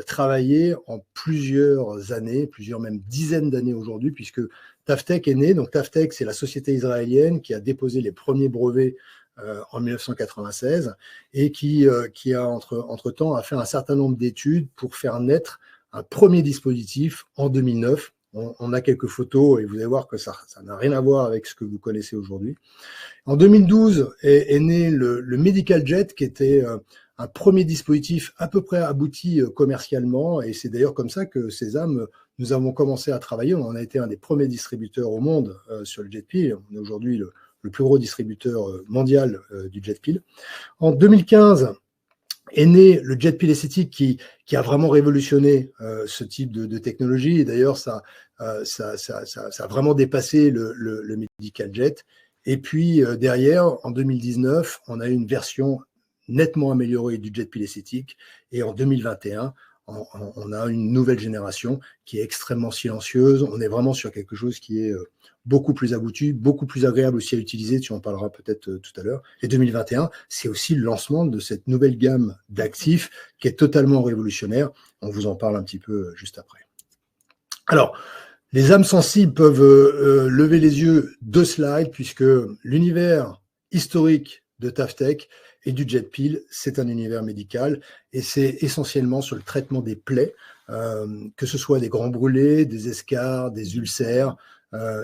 travaillé en plusieurs années, plusieurs même dizaines d'années aujourd'hui, puisque Taftech est né. Donc Taftech, c'est la société israélienne qui a déposé les premiers brevets en 1996 et qui a entre-temps a fait un certain nombre d'études pour faire naître un premier dispositif en 2009. On a quelques photos et vous allez voir que ça n'a rien à voir avec ce que vous connaissez aujourd'hui. En 2012 est né le Medical Jet, qui était un premier dispositif à peu près abouti commercialement, et c'est d'ailleurs comme ça que Sésame, nous avons commencé à travailler. On a été un des premiers distributeurs au monde sur le jet pilot. On est aujourd'hui le plus gros distributeur mondial du jet pilot. En 2015 est né le jet pilot esthétique qui a vraiment révolutionné ce type de technologie, et d'ailleurs ça a vraiment dépassé le Medical Jet. Et puis derrière, en 2019, on a eu une version nettement améliorée du jet pilot esthétique, et en 2021, on a une nouvelle génération qui est extrêmement silencieuse. On est vraiment sur quelque chose qui est beaucoup plus abouti, beaucoup plus agréable aussi à utiliser, tu en parleras peut-être tout à l'heure. Et 2021, c'est aussi le lancement de cette nouvelle gamme d'actifs qui est totalement révolutionnaire. On vous en parle un petit peu juste après. Alors, les âmes sensibles peuvent lever les yeux 2 slides, puisque l'univers historique de Taftech et du jet pilot, c'est un univers médical, et c'est essentiellement sur le traitement des plaies, que ce soit des grands brûlés, des escarres, des ulcères.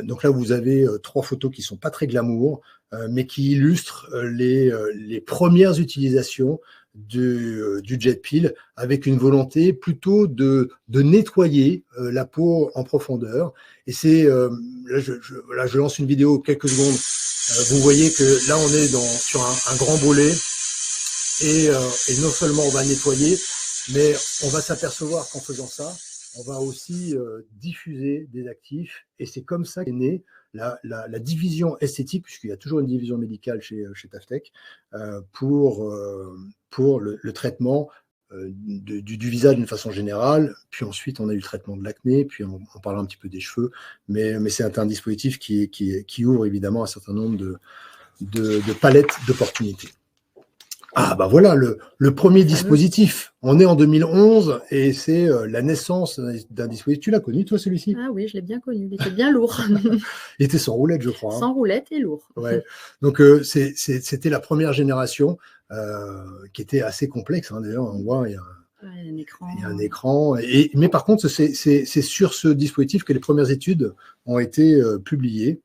Donc là, vous avez 3 photos qui sont pas très glamour, mais qui illustrent les premières utilisations du jet pilot, avec une volonté plutôt de nettoyer la peau en profondeur. Et c'est là, je lance une vidéo quelques secondes. Vous voyez que là, on est sur un grand brûlé, et non seulement on va nettoyer, mais on va s'apercevoir qu'en faisant ça, on va aussi diffuser des actifs, et c'est comme ça qu'est née la division esthétique, puisqu'il y a toujours une division médicale chez Taftech, pour le traitement du visage d'une façon générale. Puis ensuite, on a eu le traitement de l'acné, puis on parle un petit peu des cheveux, mais c'est un dispositif qui ouvre évidemment un certain nombre de palettes d'opportunités. Ah bah voilà, le premier dispositif. On est en 2011 et c'est la naissance d'un dispositif. Tu l'as connu toi, celui-ci? Ah oui, je l'ai bien connu, il était bien lourd. Il était sans roulette, je crois. Sans roulette et lourd. Ouais. Donc c'était la première génération qui était assez complexe. D'ailleurs, on voit, il y a un écran. Il y a un écran. Mais par contre, c'est sur ce dispositif que les premières études ont été publiées.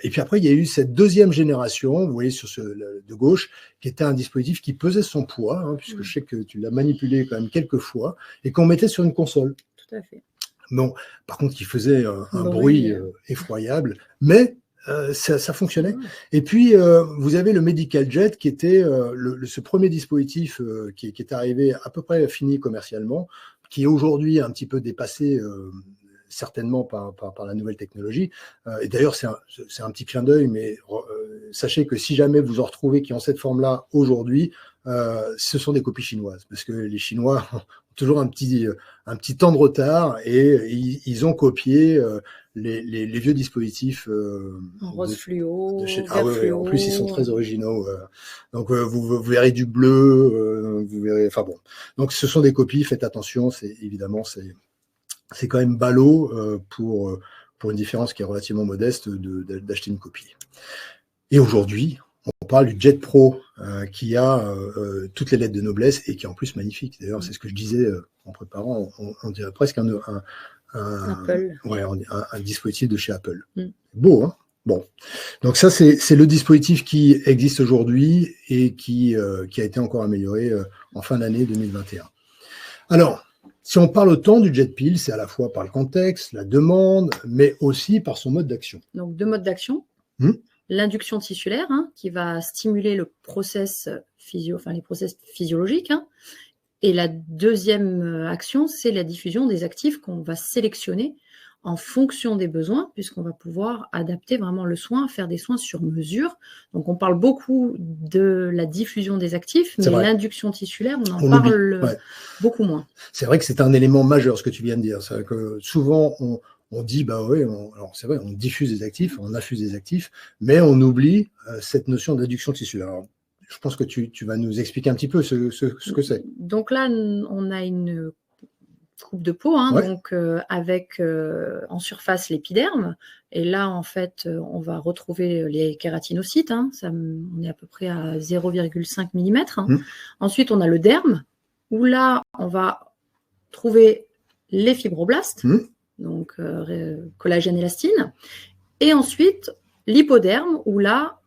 Et puis après, il y a eu cette deuxième génération, vous voyez sur de gauche, qui était un dispositif qui pesait son poids, puisque je sais que tu l'as manipulé quand même quelques fois, et qu'on mettait sur une console. Tout à fait. Bon, par contre, qui faisait un bruit effroyable, mais ça fonctionnait. Et puis, vous avez le Medical Jet, qui était ce premier dispositif qui est arrivé à peu près fini commercialement, qui est aujourd'hui un petit peu dépassé certainement par la nouvelle technologie. Et d'ailleurs, c'est un petit clin d'œil, mais sachez que si jamais vous en retrouvez qui ont cette forme-là aujourd'hui, ce sont des copies chinoises, parce que les Chinois ont toujours un petit temps de retard, et ils ont copié les vieux dispositifs en rose fluo, en plus, ils sont très originaux. Donc, vous verrez du bleu, vous verrez. Enfin bon. Donc, ce sont des copies. Faites attention. C'est quand même ballot pour une différence qui est relativement modeste d'acheter une copie. Et aujourd'hui, on parle du Jet Pro qui a toutes les lettres de noblesse et qui est en plus magnifique. D'ailleurs, c'est ce que je disais en préparant. On dirait presque un dispositif de chez Apple. Beau, hein? Bon. Donc ça, c'est le dispositif qui existe aujourd'hui et qui a été encore amélioré en fin d'année 2021. Alors, si on parle autant du jet pilot, c'est à la fois par le contexte, la demande, mais aussi par son mode d'action. Donc, 2 modes d'action. L'induction tissulaire, qui va stimuler le process les process physiologiques. Et la deuxième action, c'est la diffusion des actifs qu'on va sélectionner en fonction des besoins, puisqu'on va pouvoir adapter vraiment le soin, faire des soins sur mesure. Donc, on parle beaucoup de la diffusion des actifs, mais l'induction tissulaire, on en parle beaucoup moins. C'est vrai que c'est un élément majeur, ce que tu viens de dire. C'est que souvent, on dit, alors c'est vrai, on diffuse des actifs, on infuse des actifs, mais on oublie cette notion d'induction tissulaire. Alors, je pense que tu vas nous expliquer un petit peu ce que c'est. Donc là, on a une coupe de peau, hein, Ouais. donc avec en surface l'épiderme. Et là, en fait, on va retrouver les kératinocytes. Hein, on est à peu près à 0,5 mm. Hein. Ensuite, on a le derme, où là, on va trouver les fibroblastes, donc collagène, élastine. Et ensuite, l'hypoderme, où là,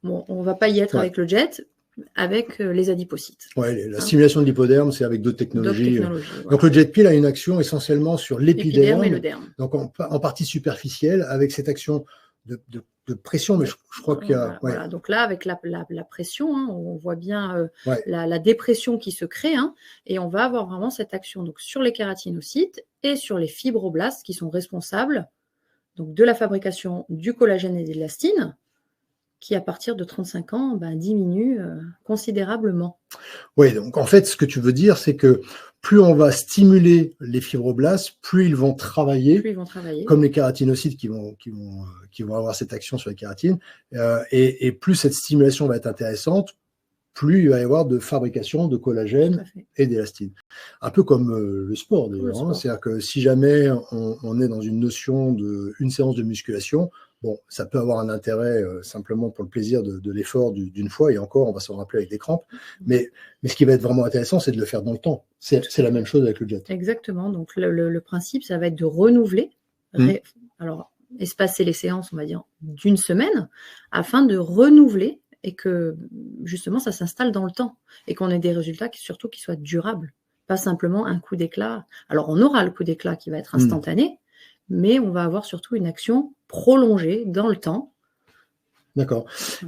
bon, on ne va pas y être avec le jet, avec les adipocytes. Ouais, la stimulation de l'hypoderme, c'est avec d'autres technologies. Voilà. Donc le jet peel a une action essentiellement sur l'épiderme, et le derme. Donc en partie superficielle, avec cette action de pression, mais je crois qu'il y a... Voilà. Donc là, avec la pression, hein, on voit bien la dépression qui se crée, hein, et on va avoir vraiment cette action donc, sur les kératinocytes et sur les fibroblastes qui sont responsables donc, de la fabrication du collagène et de l'élastine, qui, à partir de 35 ans, diminue considérablement. Oui, donc en fait, ce que tu veux dire, c'est que plus on va stimuler les fibroblastes, plus ils vont travailler, comme les kératinocytes qui vont avoir cette action sur les kératines, et plus cette stimulation va être intéressante, plus il va y avoir de fabrication de collagène et d'élastine. Un peu comme le sport, d'ailleurs. Hein, c'est-à-dire que si jamais on est dans une notion d'une séance de musculation, bon, ça peut avoir un intérêt simplement pour le plaisir de l'effort d'une fois, et encore, on va s'en rappeler avec des crampes. Mais ce qui va être vraiment intéressant, c'est de le faire dans le temps. C'est la même chose avec le jet. Exactement. Donc, le principe, ça va être de renouveler. Alors, espacer les séances, on va dire, d'une semaine, afin de renouveler et que, justement, ça s'installe dans le temps et qu'on ait des résultats surtout qui soient durables. Pas simplement un coup d'éclat. Alors, on aura le coup d'éclat qui va être instantané, mais on va avoir surtout une action prolongée dans le temps. D'accord.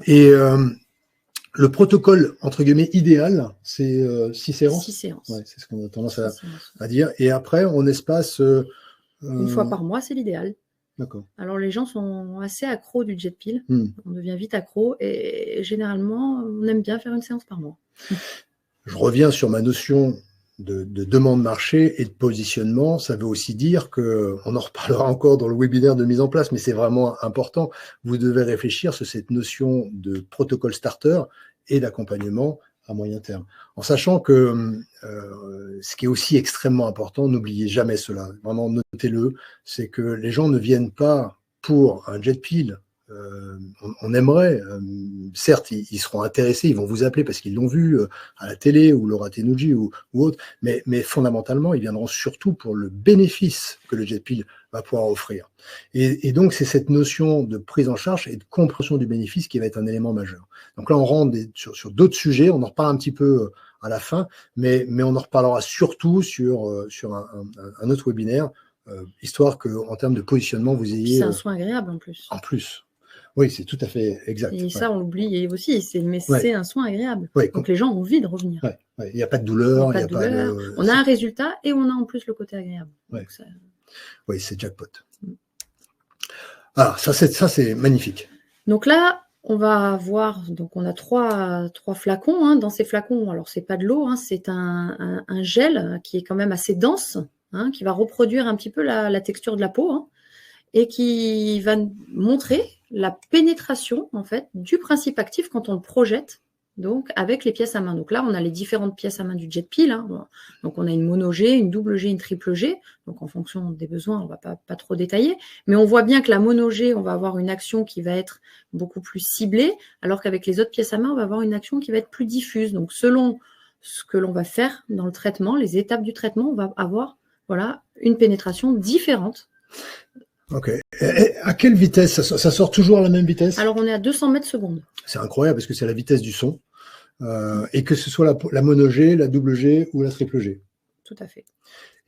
Et le protocole, entre guillemets, idéal, c'est 6 séances. 6 séances. Ouais, c'est ce qu'on a tendance à dire. Et après, on espace... une fois par mois, c'est l'idéal. D'accord. Alors, les gens sont assez accros du jet peel. On devient vite accro et généralement, on aime bien faire une séance par mois. Je reviens sur ma notion de demande marché et de positionnement. Ça veut aussi dire que, on en reparlera encore dans le webinaire de mise en place, mais c'est vraiment important. Vous devez réfléchir sur cette notion de protocole starter et d'accompagnement à moyen terme. En sachant que ce qui est aussi extrêmement important, n'oubliez jamais cela, vraiment notez-le, c'est que les gens ne viennent pas pour un jet peel. On aimerait, certes, ils seront intéressés, ils vont vous appeler parce qu'ils l'ont vu à la télé ou Laura Tenuji ou autre, mais fondamentalement, ils viendront surtout pour le bénéfice que le jet peel va pouvoir offrir. Et donc, c'est cette notion de prise en charge et de compréhension du bénéfice qui va être un élément majeur. Donc là, on rentre sur d'autres sujets, on en reparle un petit peu à la fin, mais on en reparlera surtout sur un autre webinaire, histoire qu'en termes de positionnement, vous ayez... C'est un soin agréable en plus. En plus. Oui, c'est tout à fait exact. Et ça, on l'oublie aussi, c'est un soin agréable. Donc les gens ont envie de revenir. Il n'y a pas de douleur. On a un résultat et on a en plus le côté agréable. Donc ça... Oui, c'est jackpot. Alors, ça c'est magnifique. Donc là, on va avoir, donc on a trois flacons. Hein. Dans ces flacons, alors c'est pas de l'eau, hein, c'est un gel qui est quand même assez dense, hein, qui va reproduire un petit peu la texture de la peau, hein, et qui va montrer la pénétration en fait du principe actif quand on le projette, donc avec les pièces à main. Donc là, on a les différentes pièces à main du jet peel. Hein. Donc on a une mono G, une double G, une triple G. Donc en fonction des besoins, on ne va pas trop détailler. Mais on voit bien que la mono G, on va avoir une action qui va être beaucoup plus ciblée, alors qu'avec les autres pièces à main, on va avoir une action qui va être plus diffuse. Donc selon ce que l'on va faire dans le traitement, les étapes du traitement, on va avoir une pénétration différente. Ok. Et à quelle vitesse ça sort toujours à la même vitesse? Alors, on est à 200 mètres secondes. C'est incroyable parce que c'est la vitesse du son. Et que ce soit la mono G, la double G ou la triple G. Tout à fait.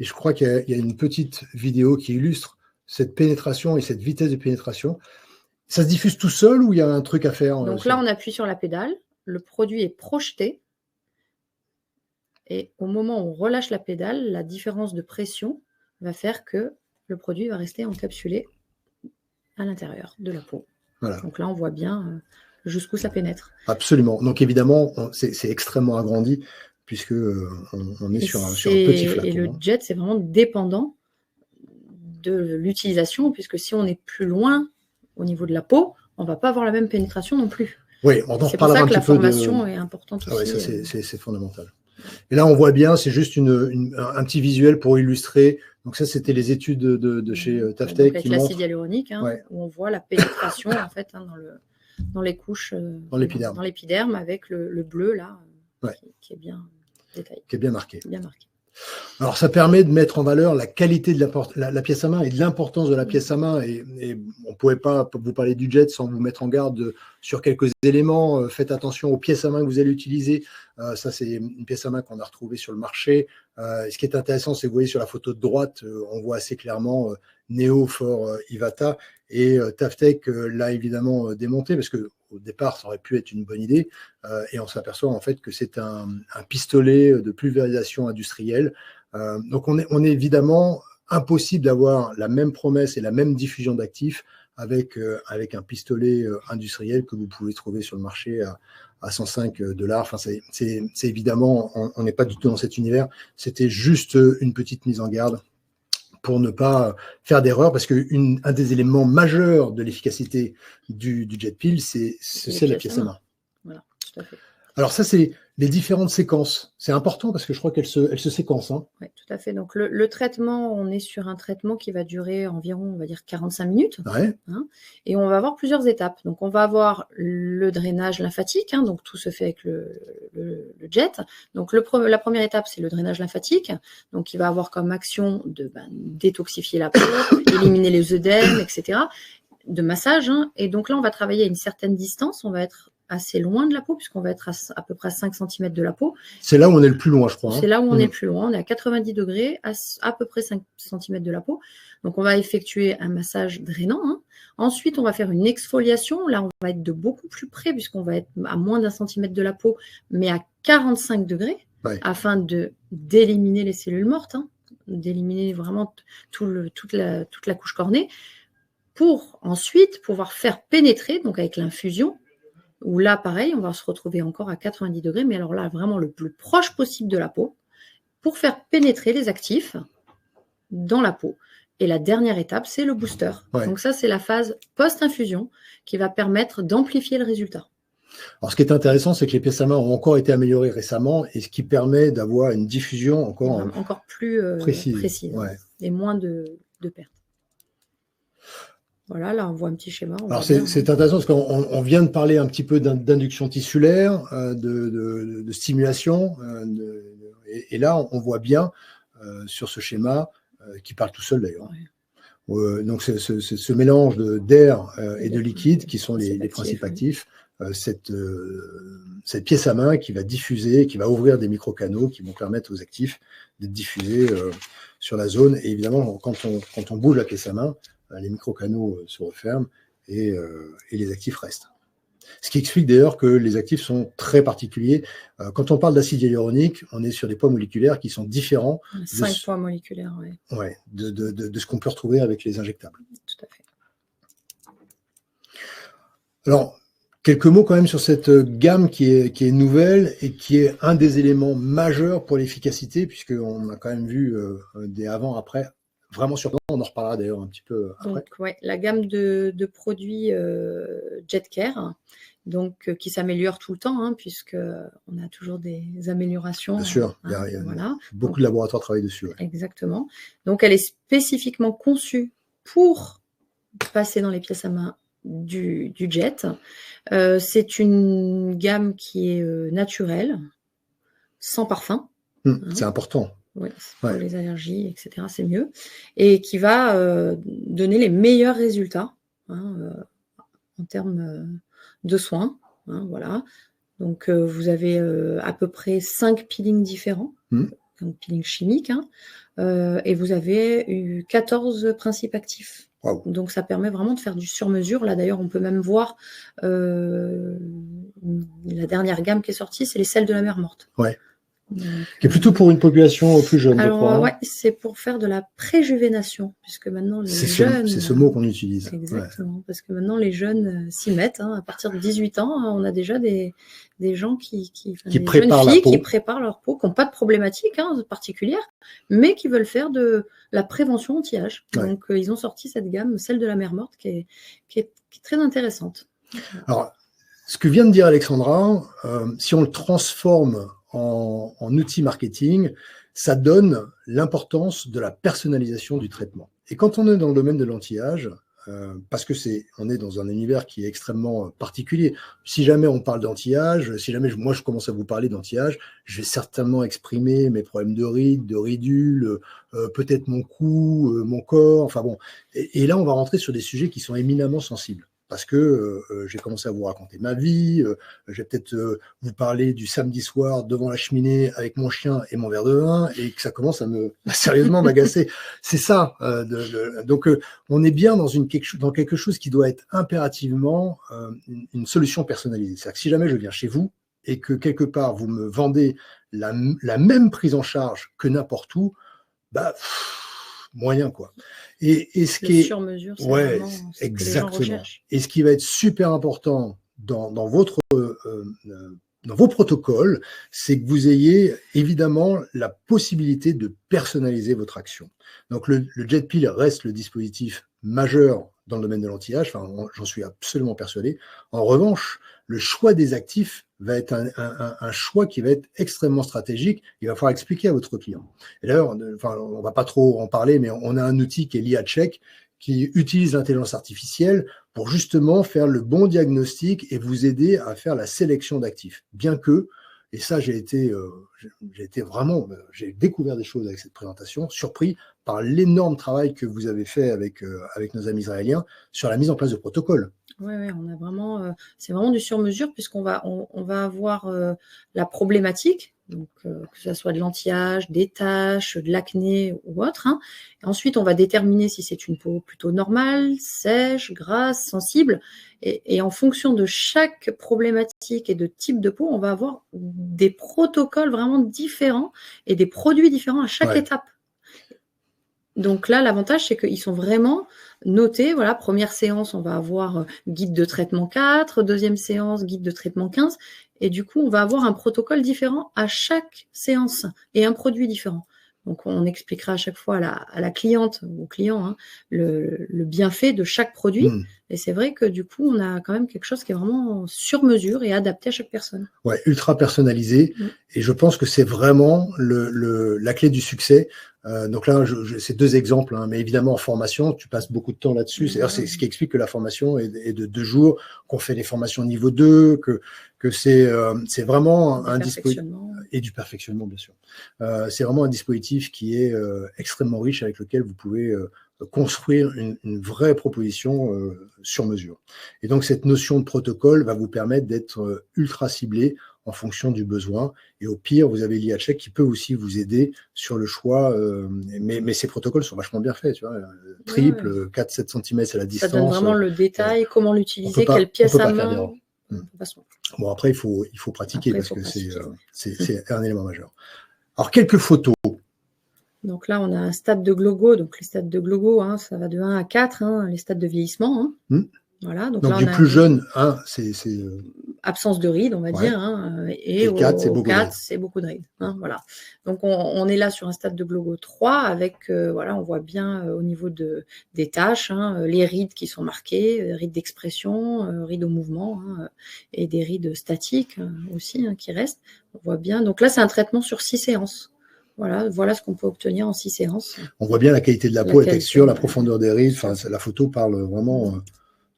Et je crois qu'il y a une petite vidéo qui illustre cette pénétration et cette vitesse de pénétration. Ça se diffuse tout seul ou il y a un truc à faire? Donc là, on appuie sur la pédale. Le produit est projeté. Et au moment où on relâche la pédale, la différence de pression va faire que le produit va rester encapsulé à l'intérieur de la peau. Voilà. Donc là, on voit bien jusqu'où ça pénètre. Absolument. Donc évidemment, c'est extrêmement agrandi puisque on est sur un petit flacon. Et le jet, c'est vraiment dépendant de l'utilisation, puisque si on est plus loin au niveau de la peau, on ne va pas avoir la même pénétration non plus. Oui, on en reparlera un petit peu. C'est pour ça que la formation est importante aussi. Ah ouais, ça c'est fondamental. Et là, on voit bien, c'est juste un petit visuel pour illustrer. Donc ça, c'était les études de chez Taftec. Avec l'acide hyaluronique, où on voit la pénétration en fait, dans les couches, dans l'épiderme, avec le bleu là, qui est bien détaillé. Qui est bien marqué. Bien marqué. Alors, ça permet de mettre en valeur la qualité de la pièce à main et de l'importance de la pièce à main. Et on ne pouvait pas vous parler du jet sans vous mettre en garde sur quelques éléments. Faites attention aux pièces à main que vous allez utiliser. Ça, c'est une pièce à main qu'on a retrouvée sur le marché. Ce qui est intéressant, c'est que vous voyez sur la photo de droite, on voit assez clairement Neo for Ivata. Et Taftec l'a évidemment démonté parce que au départ, ça aurait pu être une bonne idée. Et on s'aperçoit en fait que c'est un pistolet de pulvérisation industrielle. Donc, on est évidemment impossible d'avoir la même promesse et la même diffusion d'actifs avec un pistolet industriel que vous pouvez trouver sur le marché à $105. Enfin, c'est évidemment, on n'est pas du tout dans cet univers. C'était juste une petite mise en garde pour ne pas faire d'erreur, parce qu'un des éléments majeurs de l'efficacité du jet peel, c'est la pièce à main. Voilà, tout à fait. Alors ça, c'est les différentes séquences. C'est important parce que je crois qu'elles se séquencent. Hein. Oui, tout à fait. Donc le traitement, on est sur un traitement qui va durer environ, on va dire, 45 minutes. Ouais. Hein, et on va avoir plusieurs étapes. Donc on va avoir le drainage lymphatique, donc tout se fait avec le jet. Donc la première étape, c'est le drainage lymphatique, donc qui va avoir comme action de détoxifier la peau, éliminer les œdèmes, etc., de massage. Et donc là, on va travailler à une certaine distance, on va être assez loin de la peau, puisqu'on va être à peu près à 5 cm de la peau. C'est là où on est le plus loin, je crois. C'est là où on est le plus loin. On est à 90 degrés, à peu près 5 cm de la peau. Donc, on va effectuer un massage drainant. Ensuite, on va faire une exfoliation. Là, on va être de beaucoup plus près, puisqu'on va être à moins d'un centimètre de la peau, mais à 45 degrés, afin d'éliminer les cellules mortes, d'éliminer vraiment toute la couche cornée, pour ensuite pouvoir faire pénétrer, donc avec l'infusion, où là, pareil, on va se retrouver encore à 90 degrés, mais alors là, vraiment le plus proche possible de la peau, pour faire pénétrer les actifs dans la peau. Et la dernière étape, c'est le booster. Donc ça, c'est la phase post-infusion qui va permettre d'amplifier le résultat. Alors, ce qui est intéressant, c'est que les pièces à main ont encore été améliorées récemment, et ce qui permet d'avoir une diffusion encore plus précise et moins de pertes. Voilà, là, on voit un petit schéma. Alors, c'est intéressant parce qu'on vient de parler un petit peu d'induction tissulaire, de stimulation. Et là, on voit bien sur ce schéma, qui parle tout seul d'ailleurs. Donc, ce mélange d'air et de liquide qui sont les principes actifs. Cette pièce à main qui va diffuser, qui va ouvrir des micro-canaux qui vont permettre aux actifs d'être diffusés sur la zone. Et évidemment, quand on bouge la pièce à main, les micro-canaux se referment et les actifs restent. Ce qui explique d'ailleurs que les actifs sont très particuliers. Quand on parle d'acide hyaluronique, on est sur des poids moléculaires qui sont différents. 5 poids moléculaires, de ce qu'on peut retrouver avec les injectables. Tout à fait. Alors, quelques mots quand même sur cette gamme qui est nouvelle et qui est un des éléments majeurs pour l'efficacité, puisqu'on a quand même vu des avant-après vraiment surprenant. On en reparlera d'ailleurs un petit peu après. Donc, la gamme de produits JetCare, donc, qui s'améliore tout le temps, puisqu'on a toujours des améliorations. Bien sûr, il y a beaucoup de laboratoires travaillent dessus. Exactement. Donc, elle est spécifiquement conçue pour passer dans les pièces à main du jet. C'est une gamme qui est naturelle, sans parfum. C'est important. Oui, pour les allergies, etc., c'est mieux. Et qui va donner les meilleurs résultats en termes de soins. Voilà. Donc, vous avez à peu près 5 peelings différents, donc peeling chimique, et vous avez eu 14 principes actifs. Wow. Donc, ça permet vraiment de faire du sur-mesure. Là, d'ailleurs, on peut même voir la dernière gamme qui est sortie, c'est les sels de la mer morte. Ouais. Donc, qui est plutôt pour une population plus jeune, alors, je crois. Ouais, c'est pour faire de la préjuvénation, puisque maintenant les jeunes... C'est ce mot qu'on utilise. Exactement, parce que maintenant les jeunes s'y mettent. À partir de 18 ans, on a déjà des gens qui préparent jeunes filles qui préparent leur peau, qui n'ont pas de problématique particulière, mais qui veulent faire de la prévention anti-âge. Donc, ils ont sorti cette gamme, celle de la mer morte, qui est très intéressante. Alors, ce que vient de dire Alexandra, si on le transforme en outil marketing, ça donne l'importance de la personnalisation du traitement. Et quand on est dans le domaine de l'anti-âge, parce que on est dans un univers qui est extrêmement particulier. Si jamais on parle d'anti-âge, si jamais moi je commence à vous parler d'anti-âge, je vais certainement exprimer mes problèmes de rides, de ridules, peut-être mon cou, mon corps, enfin bon. Et là, on va rentrer sur des sujets qui sont éminemment sensibles. Parce que j'ai commencé à vous raconter ma vie, je vais peut-être vous parler du samedi soir devant la cheminée avec mon chien et mon verre de vin, et que ça commence à sérieusement m'agacer. C'est ça. Donc, on est bien dans quelque chose qui doit être impérativement une solution personnalisée. C'est-à-dire que si jamais je viens chez vous et que quelque part vous me vendez la même prise en charge que n'importe où, bah moyen quoi. Et ce qui est sur mesure, c'est ouais, vraiment ce que les gens exactement. recherchent. Et ce qui va être super important dans vos protocoles, c'est que vous ayez évidemment la possibilité de personnaliser votre action. Donc le JetPill reste le dispositif majeur dans le domaine de l'anti-âge, enfin, j'en suis absolument persuadé. En revanche, le choix des actifs va être un choix qui va être extrêmement stratégique. Il va falloir expliquer à votre client. Et d'ailleurs, enfin, on va pas trop en parler, mais on a un outil qui est l'IA-Check qui utilise l'intelligence artificielle pour justement faire le bon diagnostic et vous aider à faire la sélection d'actifs. Bien que, et ça j'ai été vraiment, j'ai découvert des choses avec cette présentation, surpris par l'énorme travail que vous avez fait avec nos amis israéliens sur la mise en place de protocoles. Oui, on a vraiment, c'est vraiment du sur-mesure puisqu'on va, on va avoir la problématique, donc que ce soit de l'anti-âge, des taches, de l'acné ou autre. Hein. Et ensuite, on va déterminer si c'est une peau plutôt normale, sèche, grasse, sensible. Et en fonction de chaque problématique et de type de peau, on va avoir des protocoles vraiment différents et des produits différents à chaque étape. Donc là, l'avantage, c'est qu'ils sont vraiment notés. Voilà, première séance, on va avoir guide de traitement 4, deuxième séance, guide de traitement 15. Et du coup, on va avoir un protocole différent à chaque séance et un produit différent. Donc, on expliquera à chaque fois à la cliente ou au client hein, le bienfait de chaque produit. Et c'est vrai que du coup, on a quand même quelque chose qui est vraiment sur mesure et adapté à chaque personne. Ouais, ultra personnalisé. Et je pense que c'est vraiment la clé du succès. Donc là, c'est deux exemples, hein, mais évidemment en formation, tu passes beaucoup de temps là-dessus. C'est-à-dire, c'est ce qui explique que la formation est de 2 jours, qu'on fait des formations niveau 2, que c'est vraiment un dispositif et du perfectionnement, bien sûr. C'est vraiment un dispositif qui est extrêmement riche avec lequel vous pouvez construire une vraie proposition sur mesure. Et donc, cette notion de protocole va vous permettre d'être ultra ciblé en fonction du besoin. Et au pire, vous avez l'IA-Check qui peut aussi vous aider sur le choix. Mais ces protocoles sont vachement bien faits. Tu vois, triple, 4-7 cm à la distance. Ça donne vraiment le détail, comment l'utiliser, quelle pièce à main. Bon, après, il faut pratiquer parce que c'est un élément majeur. Alors, quelques photos. Donc là, on a un stade de Glogo. Donc les stades de Glogo, hein, ça va de 1 à 4, hein, les stades de vieillissement. Hein. Voilà, donc là, du plus jeune, hein, c'est absence de rides, on va dire, hein, et au 4, c'est beaucoup de rides. Hein, voilà. Donc on est là sur un stade de Glogo 3 avec, voilà, on voit bien au niveau des taches, hein, les rides qui sont marquées, rides d'expression, rides au mouvement, hein, et des rides statiques aussi hein, qui restent. On voit bien. Donc là, c'est un traitement sur 6 séances. Voilà ce qu'on peut obtenir en 6 séances. On voit bien la qualité de la peau, la texture, la profondeur des rides. Enfin, la photo parle vraiment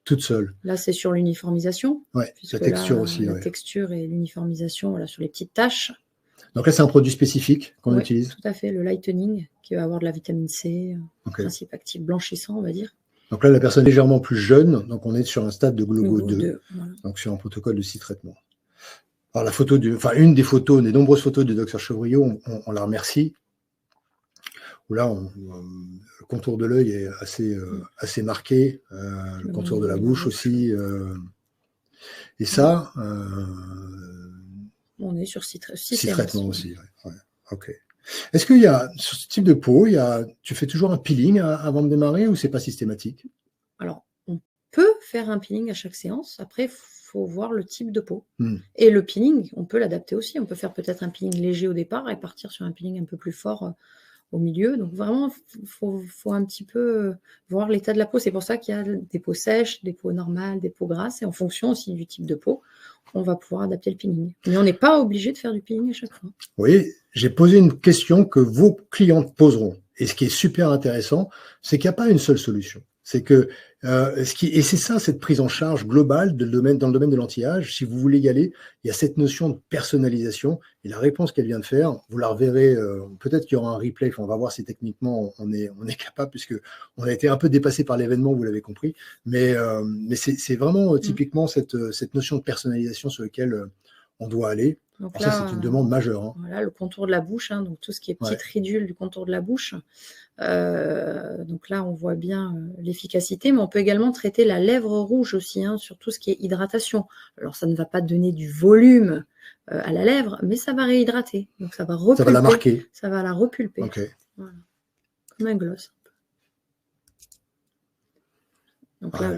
toute seule. Là, c'est sur l'uniformisation. Ouais, la texture aussi. La texture et l'uniformisation, voilà, sur les petites taches. Donc là, c'est un produit spécifique qu'on utilise. Tout à fait, le lightening, qui va avoir de la vitamine C, principe actif blanchissant, on va dire. Donc là, la personne est légèrement plus jeune, donc on est sur un stade de Glogo 2, voilà. Donc sur un protocole de 6 traitements. Alors la photo, une des photos, des nombreuses photos du Dr Chevriot, on la remercie. Où là, le contour de l'œil est assez marqué, le contour de la bouche aussi. Et ça, on est sur 6 traitements aussi. Ouais. Ok. Est-ce qu'il y a, sur ce type de peau, tu fais toujours un peeling avant de démarrer ou c'est pas systématique? Alors, on peut faire un peeling à chaque séance. Après, il faut voir le type de peau. Et le peeling, on peut l'adapter aussi. On peut faire peut-être un peeling léger au départ et partir sur un peeling un peu plus fort au milieu. Donc vraiment, il faut un petit peu voir l'état de la peau. C'est pour ça qu'il y a des peaux sèches, des peaux normales, des peaux grasses, et en fonction aussi du type de peau, on va pouvoir adapter le peeling. Mais on n'est pas obligé de faire du peeling à chaque fois. Oui, j'ai posé une question que vos clientes poseront. Et ce qui est super intéressant, c'est qu'il n'y a pas une seule solution. C'est que et c'est ça, cette prise en charge globale dans le domaine de l'anti-âge. Si vous voulez y aller, il y a cette notion de personnalisation. Et la réponse qu'elle vient de faire, vous la reverrez. Peut-être qu'il y aura un replay. Enfin, on va voir si techniquement on est capable, puisque on a été un peu dépassé par l'événement, vous l'avez compris. Mais c'est vraiment typiquement cette notion de personnalisation sur laquelle on doit aller. Donc alors ça, c'est une demande majeure. Hein. Voilà, le contour de la bouche, hein, donc tout ce qui est petite ridule du contour de la bouche. Donc là, on voit bien l'efficacité, mais on peut également traiter la lèvre rouge aussi, hein, sur tout ce qui est hydratation. Alors, ça ne va pas donner du volume à la lèvre, mais ça va réhydrater. Donc, ça va repulper. Ça va la marquer. Ça va la repulper. Okay. Voilà. Comme un gloss. Donc là,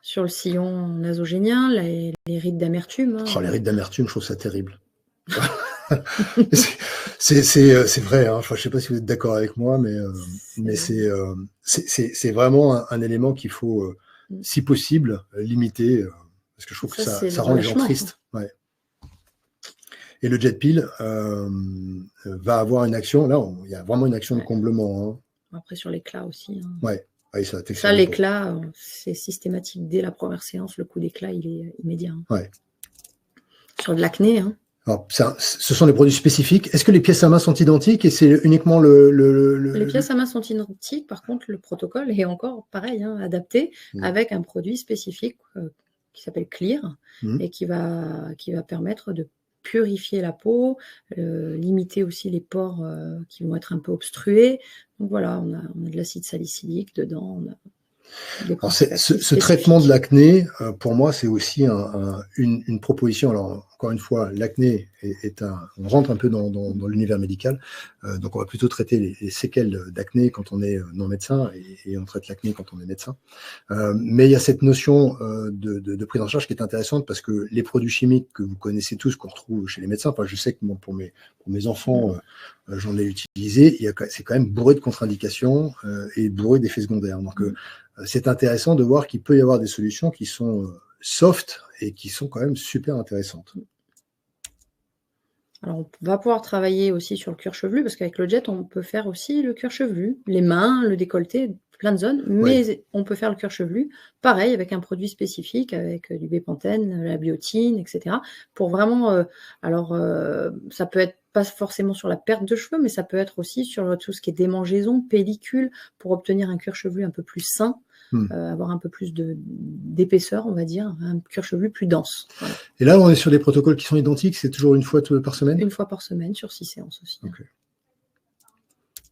sur le sillon nasogénien, les rides d'amertume. Hein, les rides d'amertume, je trouve ça terrible. c'est vrai, hein. Enfin, je ne sais pas si vous êtes d'accord avec moi, mais c'est vraiment un élément qu'il faut, si possible, limiter, parce que je trouve que ça rend les gens tristes. Ouais. Et le jet peel va avoir une action, là, il y a vraiment une action de comblement. Hein. Après, sur l'éclat aussi. Hein. Ouais. Ça, l'éclat, c'est systématique. Dès la première séance, le coup d'éclat, il est immédiat. Hein. Ouais. Sur de l'acné. Hein. Alors, ce sont des produits spécifiques. Est-ce que les pièces à main sont identiques et c'est uniquement Les pièces à main sont identiques. Par contre, le protocole est encore pareil, hein, adapté avec un produit spécifique qui s'appelle Clear et qui va permettre de purifier la peau, limiter aussi les pores qui vont être un peu obstrués. Donc voilà, on a de l'acide salicylique dedans. Alors ce traitement de l'acné, pour moi, c'est aussi une proposition. Alors, encore une fois, l'acné on rentre un peu dans l'univers médical, donc on va plutôt traiter les séquelles d'acné quand on est non médecin et on traite l'acné quand on est médecin. Mais il y a cette notion de prise en charge qui est intéressante parce que les produits chimiques que vous connaissez tous, qu'on retrouve chez les médecins, enfin, je sais que pour mes enfants, j'en ai utilisé, c'est quand même bourré de contre-indications et bourré d'effets secondaires. Donc, c'est intéressant de voir qu'il peut y avoir des solutions qui sont soft et qui sont quand même super intéressantes. Alors, on va pouvoir travailler aussi sur le cuir chevelu, parce qu'avec le jet, on peut faire aussi le cuir chevelu, les mains, le décolleté, plein de zones, mais on peut faire le cuir chevelu, pareil, avec un produit spécifique, avec du bépantène, la biotine, etc. Pour vraiment, ça peut être pas forcément sur la perte de cheveux, mais ça peut être aussi sur tout ce qui est démangeaison, pellicule, pour obtenir un cuir chevelu un peu plus sain, avoir un peu plus d'épaisseur, on va dire, un cuir chevelu plus dense. Voilà. Et là, on est sur des protocoles qui sont identiques, c'est toujours une fois par semaine ? Une fois par semaine, sur 6 séances aussi. Okay.